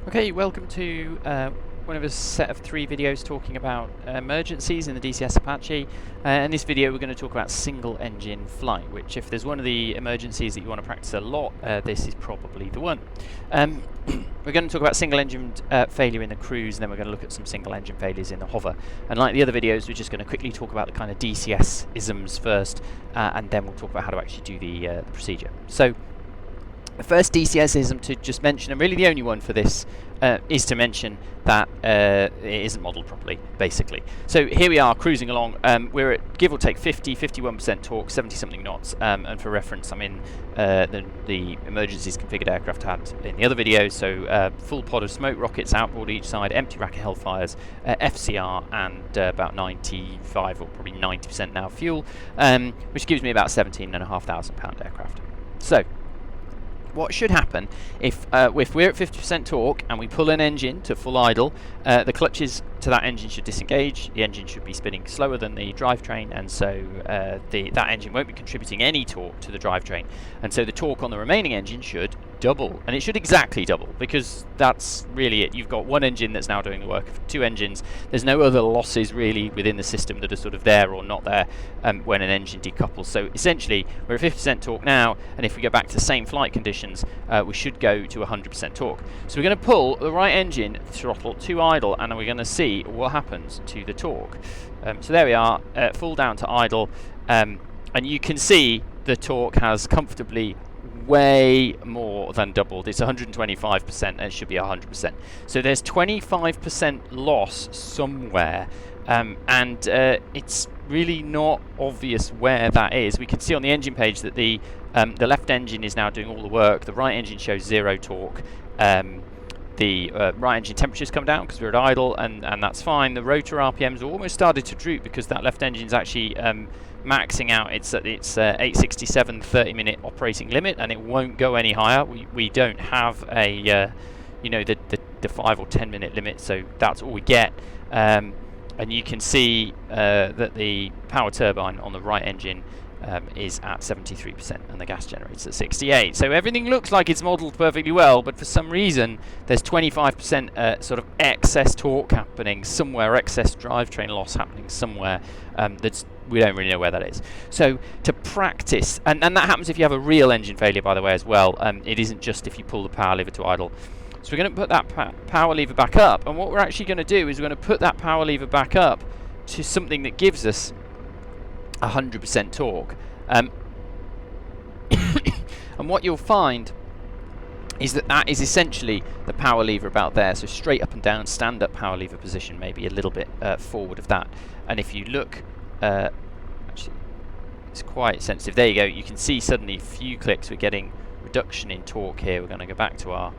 Okay, welcome to one of a set of 3 videos talking about emergencies in the DCS Apache. In this video we're going to talk about single engine flight, which if there's one of the emergencies that you want to practice a lot, this is probably the one. We're going to talk about single engine failure in the cruise, and then we're going to look at some single engine failures in the hover. And like the other videos, we're just going to quickly talk about the kind of DCS isms first, and then we'll talk about how to actually do the procedure. So the first DCS-ism to just mention, and really the only one for this, is to mention that it isn't modelled properly, basically. So here we are cruising along. We're at give or take 51% torque, 70-something knots. And for reference, I'm in the emergencies configured aircraft I had in the other video. So full pod of smoke rockets outboard each side, empty rack of Hellfires, FCR, and about 95 or probably 90% now fuel, which gives me about £17,500 aircraft. So what should happen if we're at 50% torque and we pull an engine to full idle, the clutches to that engine should disengage, the engine should be spinning slower than the drivetrain, and so that engine won't be contributing any torque to the drivetrain, and so the torque on the remaining engine should double, and it should exactly double, because that's really it. You've got one engine that's now doing the work of 2 engines. There's no other losses really within the system that are sort of there or not there when an engine decouples. So essentially we're at 50% torque now, and if we go back to the same flight conditions, we should go to 100% torque. So we're going to pull the right engine throttle to idle, and we're going to see what happens to the torque. So there we are, full down to idle, and you can see the torque has comfortably way more than doubled. It's 125% and it should be 100%. So there's 25% loss somewhere, and it's really not obvious where that is. We can see on the engine page that the left engine is now doing all the work. The right engine shows 0 torque. The right engine temperature's come down because we're at idle, and that's fine. The rotor RPMs almost started to droop because that left engine's actually maxing out. It's at its 867 30-minute operating limit, and it won't go any higher. We don't have a the 5 or 10 minute limit, so that's all we get. And you can see that the power turbine on the right engine is at 73% and the gas generator's at 68%. So everything looks like it's modelled perfectly well, but for some reason there's 25% sort of excess torque happening somewhere, excess drivetrain loss happening somewhere. We don't really know where that is. So to practice, and that happens if you have a real engine failure, by the way, as well. It isn't just if you pull the power lever to idle. So we're going to put that power lever back up, and what we're actually going to do is we're going to put that power lever back up to something that gives us 100% torque. And what you'll find is that is essentially the power lever about there. So straight up and down, stand up power lever position, maybe a little bit forward of that. And if you look, actually it's quite sensitive. There you go. You can see suddenly a few clicks we're getting reduction in torque here. We're going to go back to our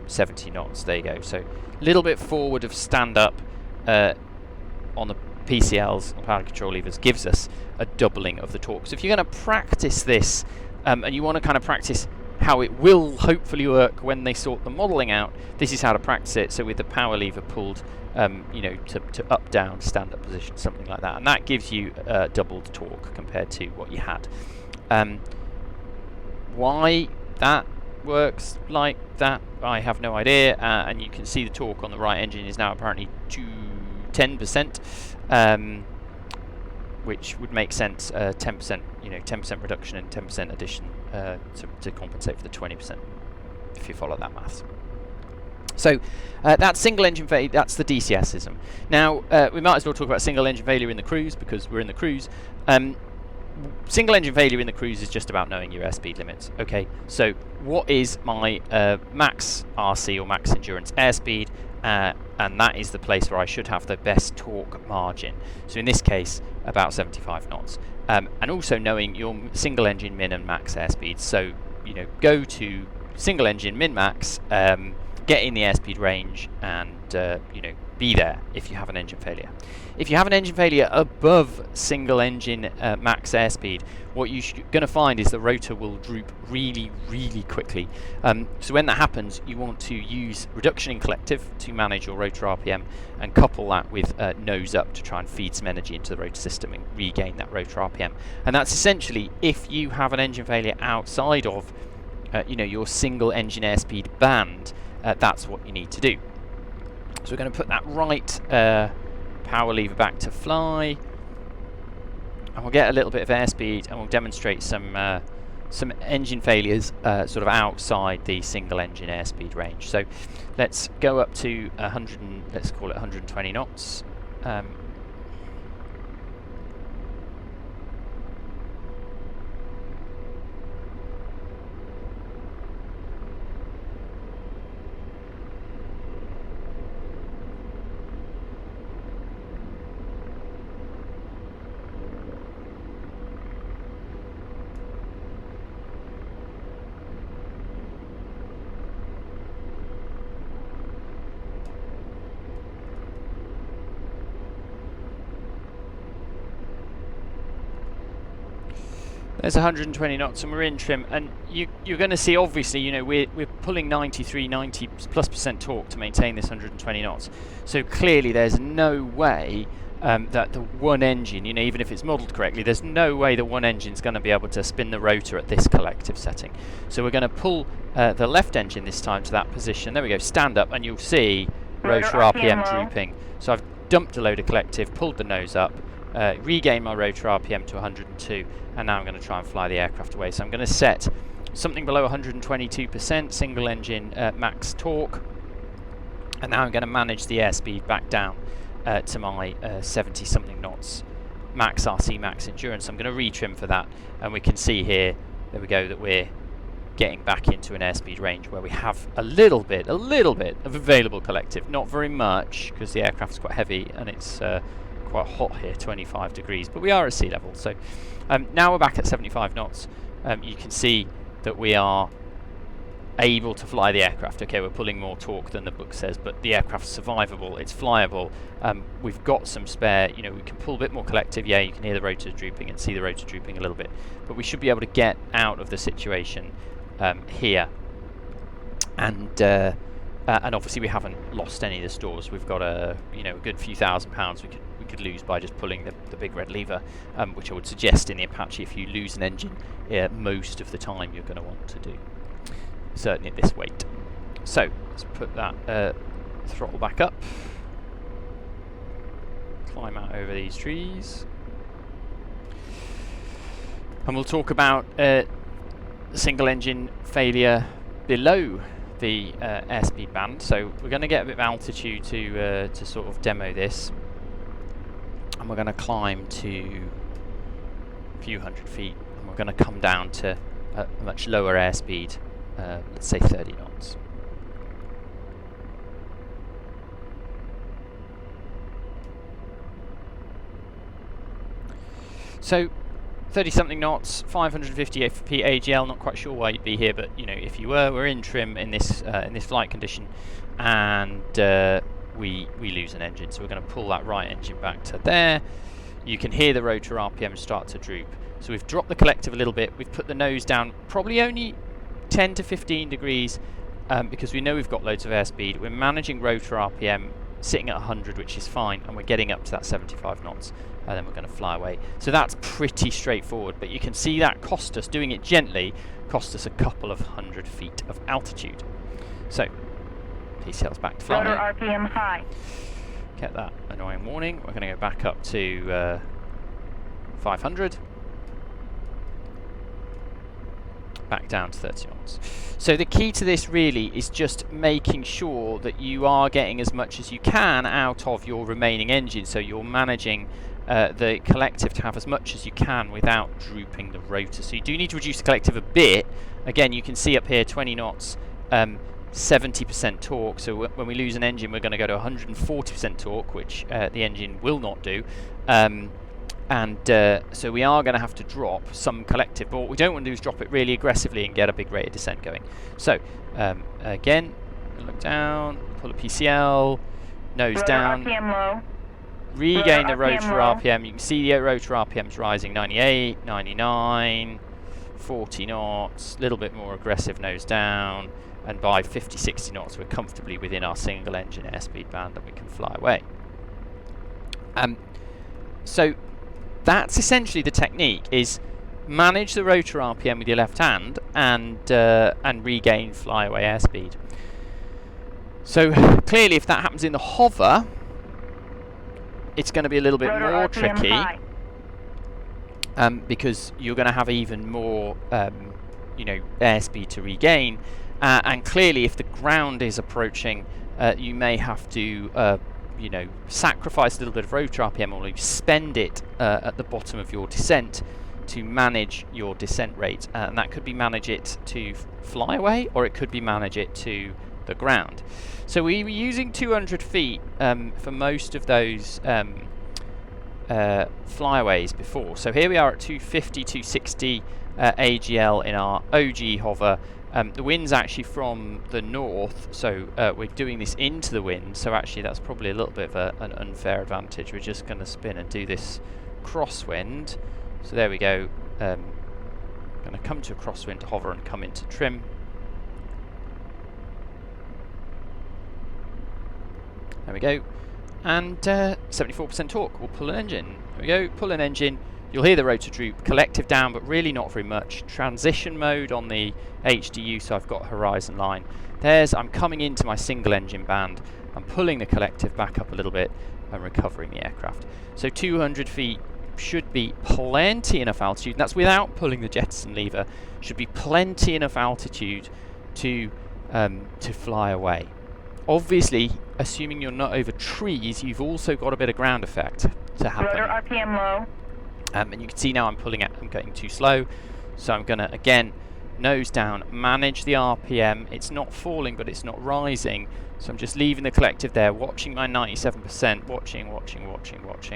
70 knots. There you go. So a little bit forward of stand up on the PCLs, or power control levers, gives us a doubling of the torque. So if you're going to practice this, and you want to kind of practice how it will hopefully work when they sort the modelling out, this is how to practice it. So with the power lever pulled, to up, down, stand up position, something like that, and that gives you doubled torque compared to what you had. Why that works like that, I have no idea. And you can see the torque on the right engine is now apparently 10%, which would make sense. 10%, 10% reduction and 10% addition to compensate for the 20%, if you follow that maths. So that's single engine failure. That's the DCS-ism. Now we might as well talk about single engine failure in the cruise, because we're in the cruise. Single engine failure in the cruise is just about knowing your airspeed limits. Okay, so what is my max RC or max endurance airspeed? And that is the place where I should have the best torque margin. So in this case, about 75 knots. And also knowing your single engine min and max airspeed. So go to single engine min max, get in the airspeed range, and be there if you have an engine failure. If you have an engine failure above single engine max airspeed, what you're going to find is the rotor will droop really, really quickly. So when that happens, you want to use reduction in collective to manage your rotor RPM, and couple that with nose up to try and feed some energy into the rotor system and regain that rotor RPM. And that's essentially if you have an engine failure outside of your single engine airspeed band, that's what you need to do. So we're going to put that right power lever back to fly, and we'll get a little bit of airspeed, and we'll demonstrate some engine failures sort of outside the single engine airspeed range. So let's go up to 100, let's call it 120 knots. There's 120 knots and we're in trim, and you're going to see, obviously, you know, we're pulling 90+% torque to maintain this 120 knots. So clearly there's no way that the one engine, you know, even if it's modelled correctly, there's no way the one engine's going to be able to spin the rotor at this collective setting. So we're going to pull the left engine this time to that position. There we go, stand up, and you'll see rotor RPM drooping. So I've dumped a load of collective, pulled the nose up, regain my rotor RPM to 102, and now I'm going to try and fly the aircraft away. So I'm going to set something below 122% single engine max torque, and now I'm going to manage the airspeed back down to my 70 something knots max RC max endurance. I'm going to retrim for that, and we can see here, there we go, that we're getting back into an airspeed range where we have a little bit of available collective. Not very much, because the aircraft's quite heavy and it's quite hot here, 25 degrees, but we are at sea level. So now we're back at 75 knots. You can see that we are able to fly the aircraft. Okay, we're pulling more torque than the book says, but the aircraft's survivable, it's flyable. We've got some spare, you know, we can pull a bit more collective. Yeah, you can hear the rotor drooping and see the rotor drooping a little bit, but we should be able to get out of the situation here. And obviously we haven't lost any of the stores. We've got a good few £1,000s we could lose by just pulling the big red lever, which I would suggest in the Apache, if you lose an engine, most of the time you're going to want to do, certainly at this weight. So let's put that throttle back up, climb out over these trees, and we'll talk about single engine failure below the airspeed band. So we're going to get a bit of altitude to sort of demo this, and we're going to climb to a few hundred feet, and we're going to come down to a much lower airspeed, let's say 30 knots. So 30 something knots, 550 FP AGL. Not quite sure why you'd be here, but you know, if you were, we're in trim in this flight condition, and we lose an engine. So we're going to pull that right engine back to there. You can hear the rotor RPM start to droop. So we've dropped the collective a little bit. We've put the nose down probably only 10 to 15 degrees because we know we've got loads of airspeed. We're managing rotor RPM sitting at 100, which is fine, and we're getting up to that 75 knots, and then we're going to fly away. So that's pretty straightforward, but you can see that cost us, doing it gently, cost us a couple of 100 feet of altitude. So PCL's back to flying. Rotor RPM high. Get that annoying warning. We're going to go back up to 500. Back down to 30 knots. So the key to this really is just making sure that you are getting as much as you can out of your remaining engine, so you're managing the collective to have as much as you can without drooping the rotor. So you do need to reduce the collective a bit. Again, you can see up here 20 knots, 70% torque. So when we lose an engine, we're going to go to 140% torque, which the engine will not do. So we are going to have to drop some collective, but what we don't want to do is drop it really aggressively and get a big rate of descent going. So again, look down, pull a PCL, nose rotor down, RPM low. regain the rotor rotor RPM low. RPM. You can see the rotor RPM's rising, 98, 99, 40 knots, a little bit more aggressive nose down, and by 50, 60 knots we're comfortably within our single engine airspeed band and we can fly away. So that's essentially the technique, is manage the rotor RPM with your left hand and regain flyaway airspeed. So clearly if that happens in the hover, it's going to be a little bit more tricky, because you're going to have even more you know, airspeed to regain, and clearly if the ground is approaching, you may have to you know, sacrifice a little bit of rotor RPM, or you spend it at the bottom of your descent to manage your descent rate, and that could be manage it to fly away, or it could be manage it to the ground. So we were using 200 feet for most of those flyaways before. So here we are at 250, 260 AGL in our OG hover. The wind's actually from the north, so we're doing this into the wind, so actually that's probably a little bit of an unfair advantage. We're just going to spin and do this crosswind. So there we go. Going to come to a crosswind to hover and come into trim. There we go. And 74% torque. We'll pull an engine. There we go. Pull an engine. You'll hear the rotor droop. Collective down, but really not very much. Transition mode on the HDU, so I've got horizon line. I'm coming into my single engine band. I'm pulling the collective back up a little bit and recovering the aircraft. So 200 feet should be plenty enough altitude. And that's without pulling the jettison lever. Should be plenty enough altitude to fly away. Obviously, assuming you're not over trees, you've also got a bit of ground effect to happen. Rotor RPM low. And you can see now I'm getting too slow, so I'm going to again nose down, manage the RPM. It's not falling, but it's not rising, so I'm just leaving the collective there, watching my 97%, watching.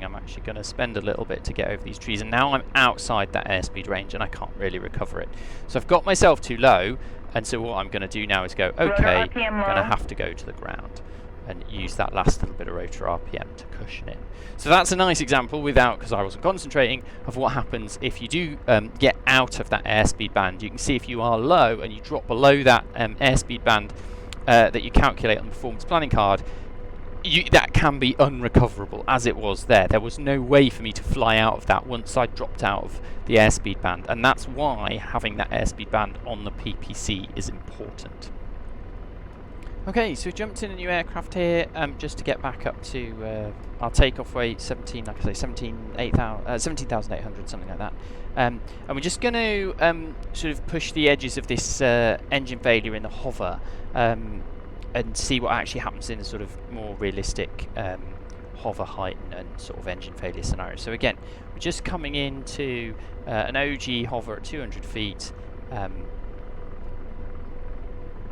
I'm actually going to spend a little bit to get over these trees, and now I'm outside that airspeed range and I can't really recover it. So I've got myself too low, and so what I'm going to do now is go, okay, I'm going to have to go to the ground and use that last little bit of rotor RPM to cushion it. So that's a nice example, without, because I wasn't concentrating, of what happens if you do get out of that airspeed band. You can see if you are low and you drop below that airspeed band that you calculate on the performance planning card, that can be unrecoverable, as it was there. There was no way for me to fly out of that once I dropped out of the airspeed band, and that's why having that airspeed band on the PPC is important. Okay, so we jumped in a new aircraft here, just to get back up to our takeoff weight, 17,800, something like that. And we're just going to sort of push the edges of this engine failure in the hover, and see what actually happens in a sort of more realistic hover height and sort of engine failure scenario. So again, we're just coming into an OG hover at 200 feet,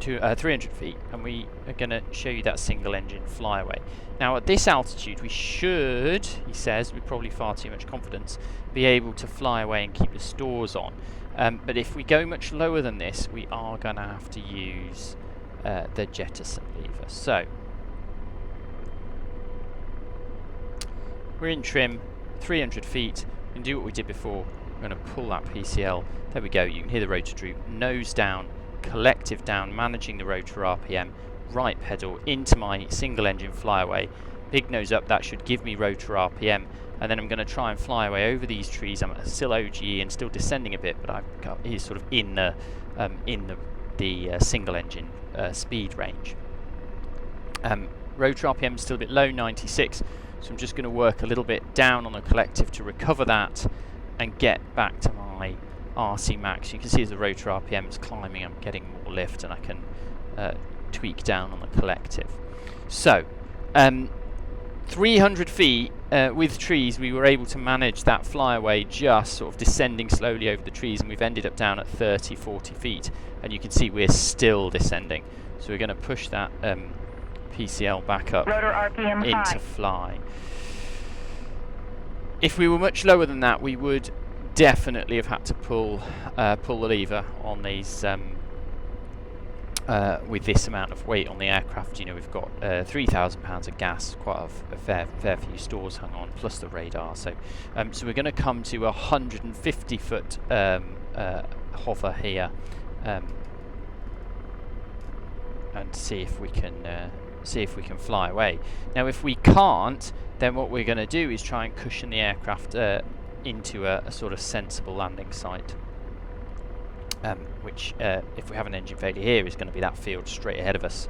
to 300 feet, and we are going to show you that single engine flyaway. Now at this altitude we should, he says, with probably far too much confidence, be able to fly away and keep the stores on. But if we go much lower than this, we are going to have to use the jettison lever. So we're in trim, 300 feet, we can do what we did before. We're going to pull that PCL. There we go, you can hear the rotor droop, nose down, collective down, managing the rotor RPM, right pedal into my single engine flyaway, big nose up. That should give me rotor RPM, and then I'm going to try and fly away over these trees. I'm still OGE and still descending a bit, but I've got he's sort of in the single engine speed range. Rotor RPM is still a bit low, 96, so I'm just going to work a little bit down on the collective to recover that and get back to my RC max. You can see as the rotor RPM is climbing, I'm getting more lift, and I can tweak down on the collective. So 300 feet with trees, we were able to manage that flyaway, just sort of descending slowly over the trees, and we've ended up down at 30-40 feet, and you can see we're still descending. So we're going to push that PCL back up Rotor RPM into high. fly. If we were much lower than that, we would definitely have had to pull the lever on these with this amount of weight on the aircraft. You know, we've got 3,000 pounds of gas, quite a fair few stores hung on, plus the radar. So so we're going to come to a 150 foot hover here, and see if we can fly away. Now if we can't, then what we're going to do is try and cushion the aircraft into a sort of sensible landing site, which if we have an engine failure here is going to be that field straight ahead of us,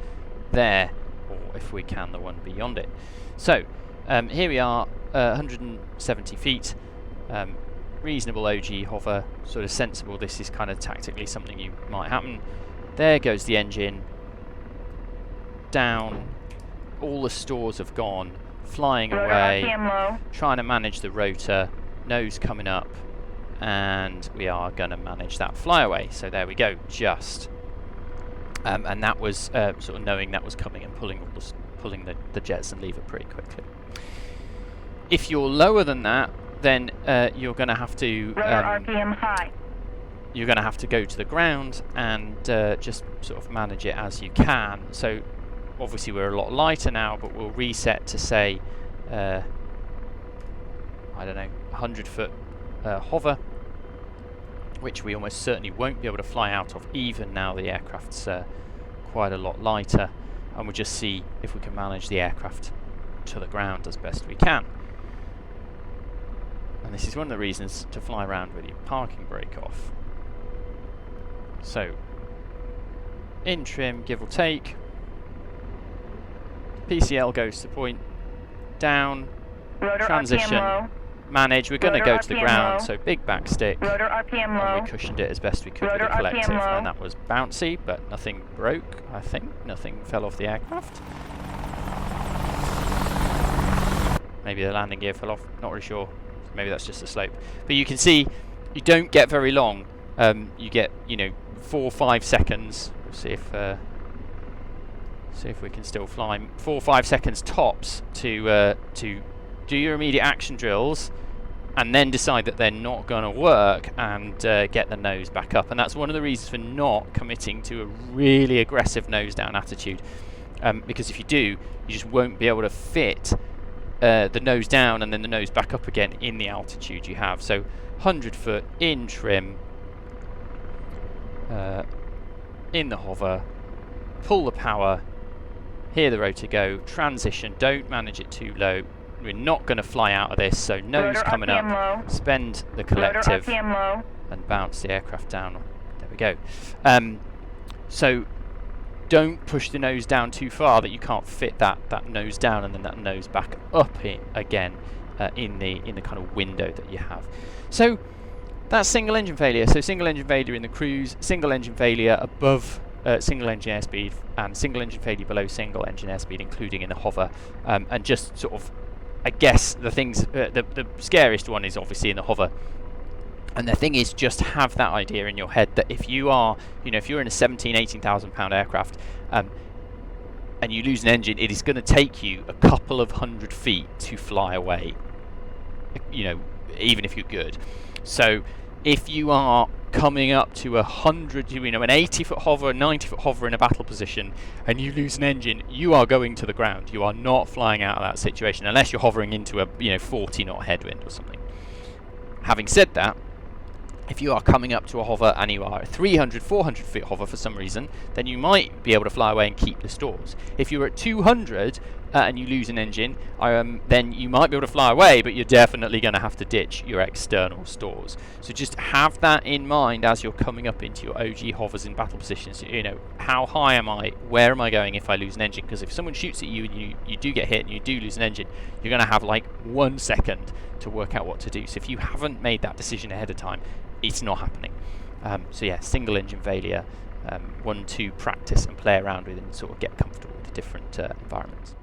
there, or if we can, the one beyond it. So here we are, 170 feet, reasonable OG hover, sort of sensible. This is kind of tactically something you might happen. There goes the engine, down, all the stores have gone, flying away, trying to manage the rotor, nose coming up, and we are going to manage that flyaway. So there we go, just. And that was sort of knowing that was coming and pulling the jets and lever pretty quickly. If you're lower than that, then you're going to have to RPM high. You're going to have to go to the ground and just sort of manage it as you can. So obviously we're a lot lighter now, but we'll reset to say I don't know, 100-foot hover, which we almost certainly won't be able to fly out of, even now the aircraft's quite a lot lighter, and we'll just see if we can manage the aircraft to the ground as best we can. And this is one of the reasons to fly around with your parking brake off. So, in trim, give or take, PCL goes to point, down, Rotor transition, RPM low. manage, we're going to Rotor go to the RPM ground, low. so big back stick, Rotor RPM low. and we cushioned it as best we could with Rotor the RPM collective, low. and that was bouncy, but nothing broke, I think, nothing fell off the aircraft. Maybe the landing gear fell off, not really sure, maybe that's just the slope. But you can see, you don't get very long, you get, 4 or 5 seconds, we'll see if we can still fly, 4 or 5 seconds tops to do your immediate action drills, and then decide that they're not going to work and get the nose back up. And that's one of the reasons for not committing to a really aggressive nose down attitude, because if you do, you just won't be able to fit the nose down and then the nose back up again in the altitude you have. So 100 foot in trim, in the hover, pull the power, hear the rotor go, transition, don't manage it too low. We're not going to fly out of this, so nose Rotor coming RPM up, low. spend the collective, Rotor RPM low. and bounce the aircraft down. There we go. So don't push the nose down too far that you can't fit that nose down and then that nose back up again in the kind of window that you have. So that's single engine failure. So single engine failure in the cruise, single engine failure above single engine airspeed, and single engine failure below single engine airspeed, including in the hover. And just sort of, I guess the things, the scariest one is obviously in the hover. And the thing is, just have that idea in your head that if you are, if you're in a 18,000 pound aircraft, and you lose an engine, it is going to take you a couple of 100 feet to fly away, even if you're good. So if you are coming up to 100, an 80-foot hover, a 90-foot hover in a battle position, and you lose an engine, you are going to the ground. You are not flying out of that situation unless you're hovering into a 40-knot headwind or something. Having said that, if you are coming up to a hover and you are a 300, 400 foot hover for some reason, then you might be able to fly away and keep the stores. If you're at 200 and you lose an engine, then you might be able to fly away, but you're definitely going to have to ditch your external stores. So just have that in mind as you're coming up into your OG hovers in battle positions. How high am I? Where am I going if I lose an engine? Because if someone shoots at you and you do get hit and you do lose an engine, you're going to have like 1 second to work out what to do. So if you haven't made that decision ahead of time, it's not happening. So yeah, single engine failure, 1-2 practice and play around with and sort of get comfortable with the different environments.